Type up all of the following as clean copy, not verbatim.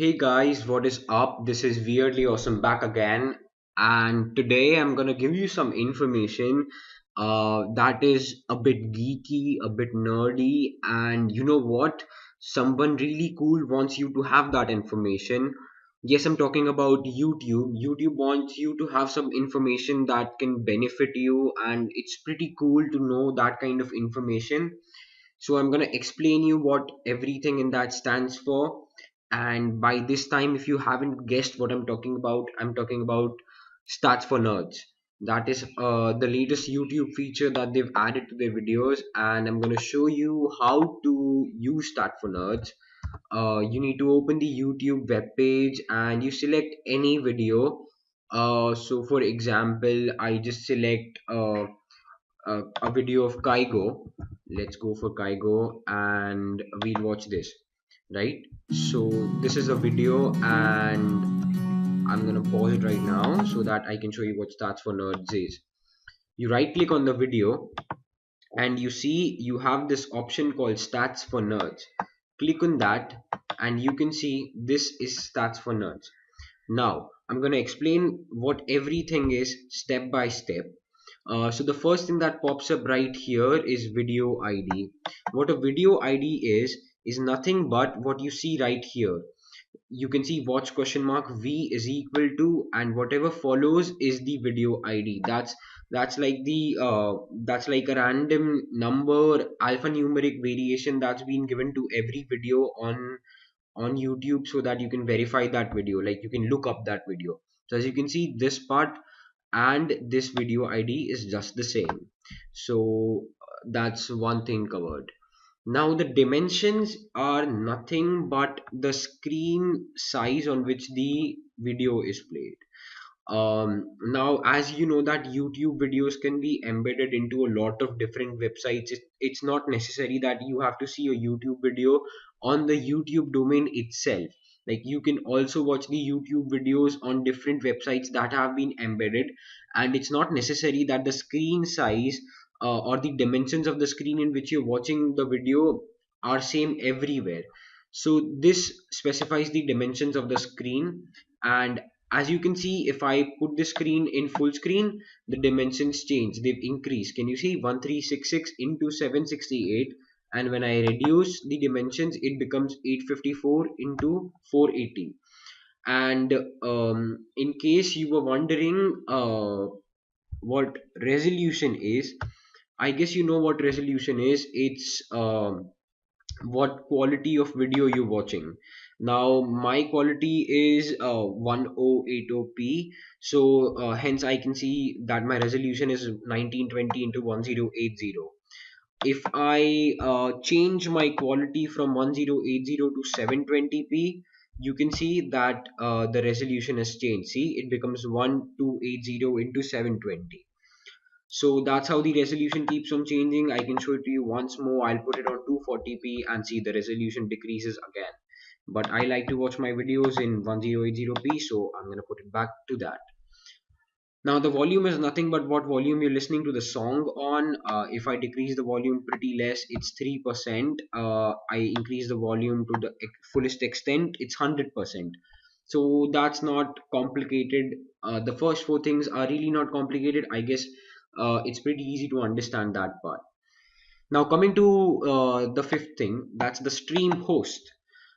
Hey guys, what is up? This is Weirdly Awesome back again, and today I'm gonna give you some information that is a bit geeky, a bit nerdy, and you know what? Someone really cool wants you to have that information. Yes, I'm talking about YouTube. YouTube wants you to have some information that can benefit you, and it's pretty cool to know that kind of information. So I'm going to explain you what everything in that stands for. And by this time, if you haven't guessed what I'm talking about stats for nerds. That is the latest YouTube feature that they've added to their videos, and I'm going to show you how to use stat for nerds. You need to open the YouTube web page and you select any video. So for example, I just select a video of Kaigo. Let's go for Kaigo and we'll watch this, right? So this is a video and I'm gonna pause it right now so that I can show you what Stats for Nerds is. You right click on the video and you see you have this option called Stats for Nerds. Click on that and you can see this is Stats for Nerds. Now I'm gonna explain what everything is step by step. So the first thing that pops up right here is video ID. What a video ID is nothing but what you see right here. You can see watch question mark V is equal to and whatever follows is the video ID. That's like a random number alphanumeric variation that's been given to every video on YouTube so that you can verify that video, like you can look up that video. So as you can see, this part and this video ID is just the same. So that's one thing covered. Now the dimensions are nothing but the screen size on which the video is played. Now as you know that YouTube videos can be embedded into a lot of different websites. It's not necessary that you have to see a YouTube video on the YouTube domain itself. Like you can also watch the YouTube videos on different websites that have been embedded, and it's not necessary that the screen size or the dimensions of the screen in which you're watching the video are same everywhere. So this specifies the dimensions of the screen, and as you can see, if I put the screen in full screen, the dimensions change, they've increased. Can you see 1366 into 768? And when I reduce the dimensions, it becomes 854 into 480. And in case you were wondering what resolution is, I guess you know what resolution is. It's what quality of video you're watching. Now my quality is 1080p, so hence I can see that my resolution is 1920 into 1080. If I change my quality from 1080 to 720p, you can see that the resolution has changed. See, it becomes 1280 into 720. So that's how the resolution keeps on changing. I can show it to you once more. I'll put it on 240p and see the resolution decreases again. But I like to watch my videos in 1080p, so I'm gonna put it back to that. Now the volume is nothing but what volume you're listening to the song on. If I decrease the volume pretty less, it's 3%. I increase the volume to the fullest extent, it's 100%. So that's not complicated. The first four things are really not complicated. I guess it's pretty easy to understand that part. Now coming to the fifth thing, that's the stream host.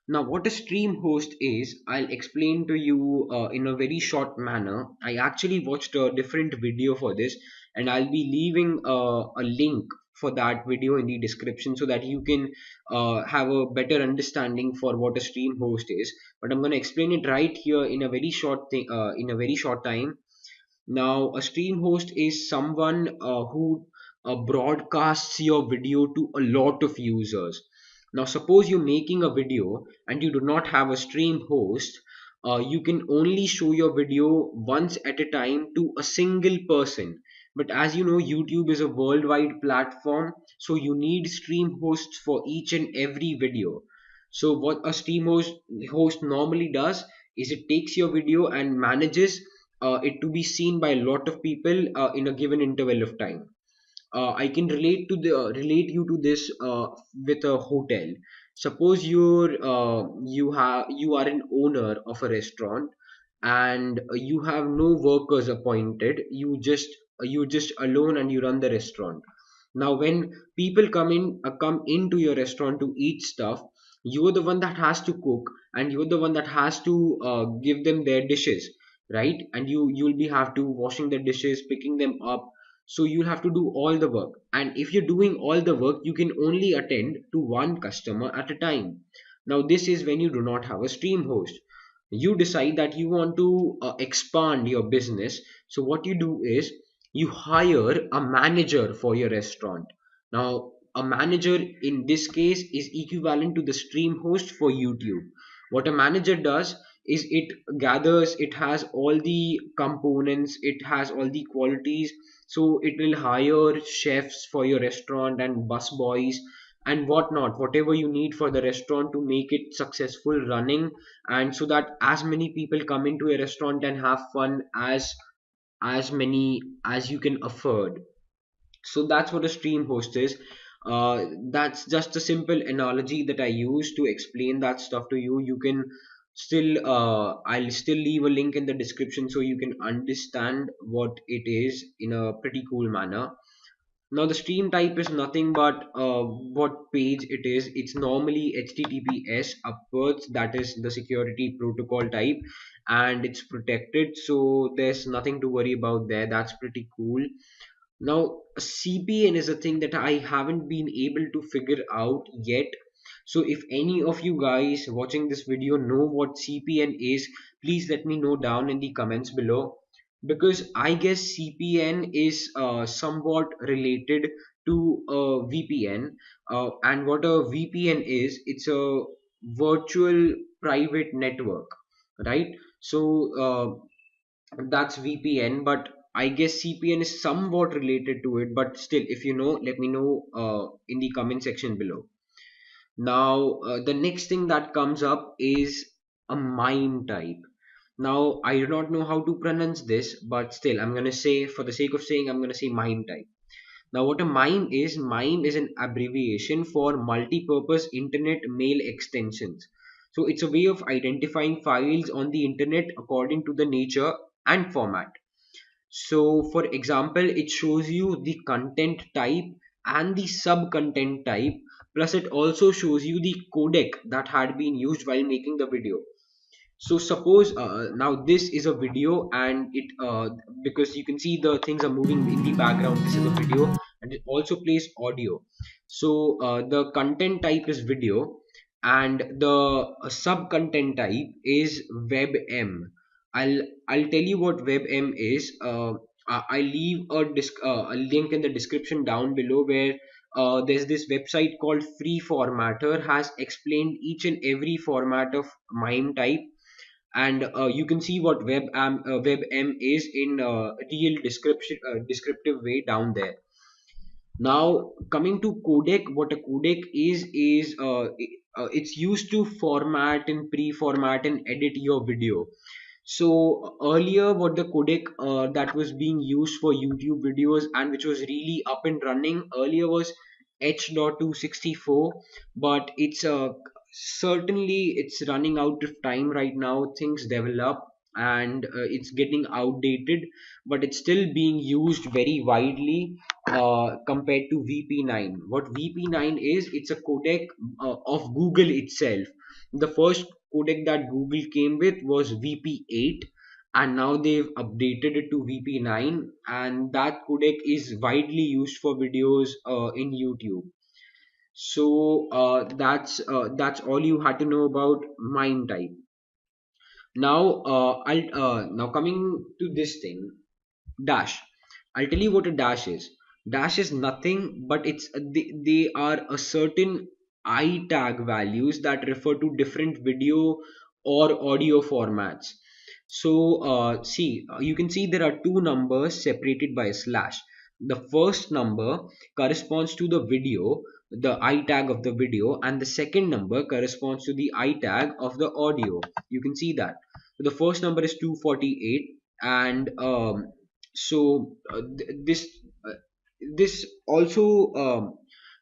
Now what a stream host is, I'll explain to you in a very short manner. I actually watched a different video for this, and I'll be leaving a link for that video in the description so that you can have a better understanding for what a stream host is. But I'm going to explain it right here in a very short thing, in a very short time. Now, a stream host is someone who broadcasts your video to a lot of users. Now, suppose you're making a video and you do not have a stream host, you can only show your video once at a time to a single person. But as you know, YouTube is a worldwide platform, so you need stream hosts for each and every video. So, what a host normally does is it takes your video and manages it to be seen by a lot of people in a given interval of time. I can relate you to this with a hotel. Suppose you are an owner of a restaurant, and you have no workers appointed. You just alone, and you run the restaurant. Now when people come into your restaurant to eat stuff, you're the one that has to cook, and you're the one that has to give them their dishes, right? And you'll be have to washing the dishes, picking them up. So you'll have to do all the work, and if you're doing all the work, you can only attend to one customer at a time. Now this is when you do not have a stream host. You decide that you want to expand your business. So what you do is you hire a manager for your restaurant. Now a manager in this case is equivalent to the stream host for YouTube. What a manager does is it has all the components, it has all the qualities. So it will hire chefs for your restaurant and bus boys and whatnot, whatever you need for the restaurant to make it successful running, and so that as many people come into a restaurant and have fun as many as you can afford. So that's what a stream host is. That's just a simple analogy that I use to explain that stuff to you. You can still I'll still leave a link in the description so you can understand what it is in a pretty cool manner. Now the stream type is nothing but what page it is. It's normally HTTPS upwards, that is the security protocol type, and it's protected, so there's nothing to worry about there. That's pretty cool. Now, CPN is a thing that I haven't been able to figure out yet. So, if any of you guys watching this video know what CPN is, please let me know down in the comments below. Because I guess CPN is somewhat related to a VPN. And what a VPN is, it's a virtual private network, right? So, that's VPN, but I guess CPN is somewhat related to it. But still, if you know, let me know in the comment section below. Now, the next thing that comes up is a mime type. Now, I do not know how to pronounce this, but still, I'm gonna say, for the sake of saying, I'm gonna say mime type. Now, what a mime is an abbreviation for multi-purpose internet mail extensions. So, it's a way of identifying files on the internet according to the nature and format. So, for example, it shows you the content type and the sub content type, plus it also shows you the codec that had been used while making the video. So suppose now this is a video, and it because you can see the things are moving in the background. This is a video, and it also plays audio. So the content type is video, and the sub content type is WebM. I'll tell you what WebM is. I'll leave a link in the description down below, where there's this website called Free Formatter has explained each and every format of mime type, and you can see what WebM is in real descriptive way down there. Now coming to codec, what a codec is it's used to format and pre-format and edit your video. So earlier, what the codec that was being used for YouTube videos and which was really up and running earlier was H.264, but it's certainly it's running out of time right now. Things develop, and it's getting outdated, but it's still being used very widely compared to VP9. What VP9 is, it's a codec of Google itself. The first codec that Google came with was VP8, and now they've updated it to VP9, and that codec is widely used for videos in YouTube. So that's all you had to know about mime type. Now now coming to this thing, dash. I'll tell you what a dash is. Dash is nothing but they are a certain I tag values that refer to different video or audio formats. So see, you can see there are two numbers separated by a slash. The first number corresponds to the video, the I tag of the video, and the second number corresponds to the I tag of the audio. You can see that. So the first number is 248, and so this also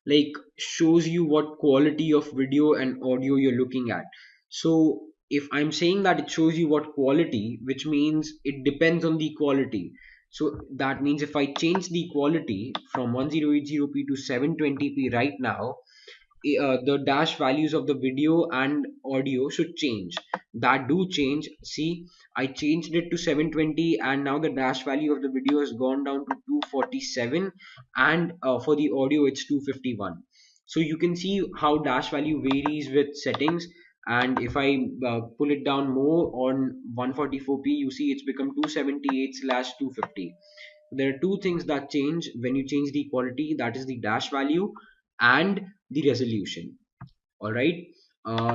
like shows you what quality of video and audio you're looking at. So if I'm saying that it shows you what quality, which means it depends on the quality. So that means if I change the quality from 1080p to 720p right now, the dash values of the video and audio should change. That do change. See, I changed it to 720 and now the dash value of the video has gone down to 247, and for the audio it's 251. So you can see how dash value varies with settings. And if I pull it down more on 144p, you see it's become 278 slash 250. There are two things that change when you change the quality, that is the dash value and the resolution. All right.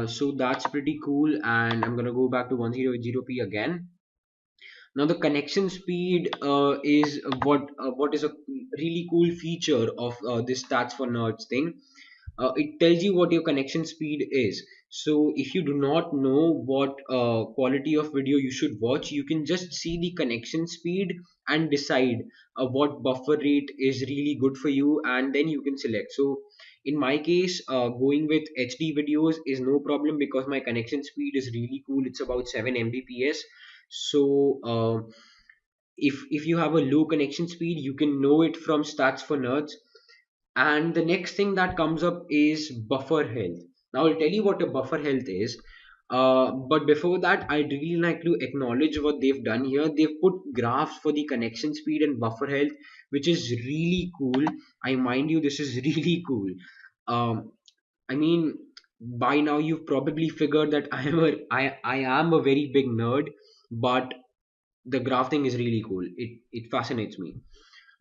So that's pretty cool, and I'm gonna go back to 1080p again. Now the connection speed is what is a really cool feature of this stats for nerds thing. It tells you what your connection speed is. So if you do not know what quality of video you should watch, you can just see the connection speed and decide what buffer rate is really good for you, and then you can select. So in my case, going with HD videos is no problem because my connection speed is really cool. It's about 7 Mbps. So if you have a low connection speed, you can know it from stats for nerds. And the next thing that comes up is buffer health. Now I'll tell you what a buffer health is, but before that I'd really like to acknowledge what they've done here. They've put graphs for the connection speed and buffer health, which is really cool. I mind you, this is really cool. I mean, by now you've probably figured that I am a very big nerd, but the graph thing is really cool. It fascinates me.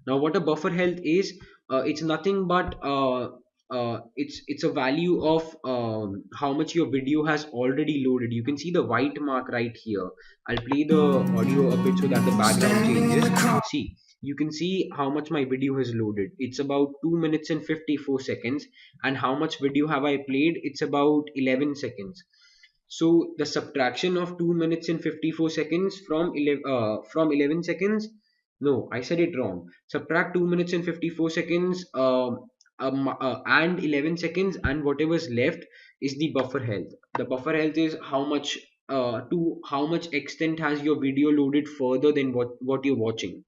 Now, what a buffer health is, it's nothing but it's a value of how much your video has already loaded. You can see the white mark right here. I'll play the audio a bit so that the background changes. See, you can see how much my video has loaded. It's about 2 minutes and 54 seconds. And how much video have I played? It's about 11 seconds. So the subtraction of 2 minutes and 54 seconds from 11 seconds. No, I said it wrong. Subtract 2 minutes and 54 seconds and 11 seconds, and whatever's left is the buffer health. The buffer health is to how much extent has your video loaded further than what you're watching.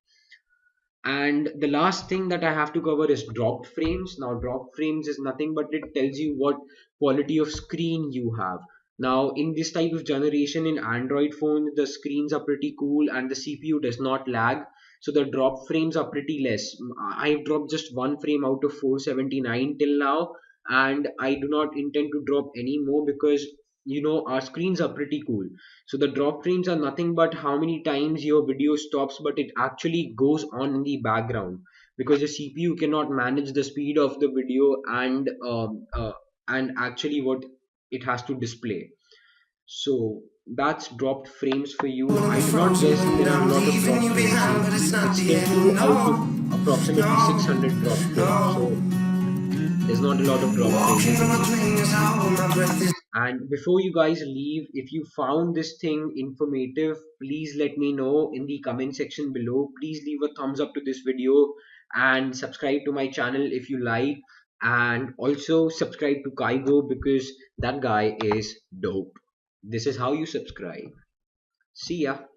And the last thing that I have to cover is dropped frames. Now dropped frames is nothing but it tells you what quality of screen you have. Now in this type of generation in Android phones, the screens are pretty cool and the CPU does not lag, so the drop frames are pretty less. I've dropped just one frame out of 479 till now, and I do not intend to drop any more because our screens are pretty cool. So the drop frames are nothing but how many times your video stops, but it actually goes on in the background because the CPU cannot manage the speed of the video and actually what it has to display. So that's dropped frames for you. I do not guess there are a lot of dropped frames. See, it's still 2 out of approximately 600 dropped frames. So there's not a lot of drop frames. And before you guys leave, if you found this thing informative, please let me know in the comment section below. Please leave a thumbs up to this video and subscribe to my channel if you like. And also subscribe to Kaigo because that guy is dope. This is how you subscribe. See ya.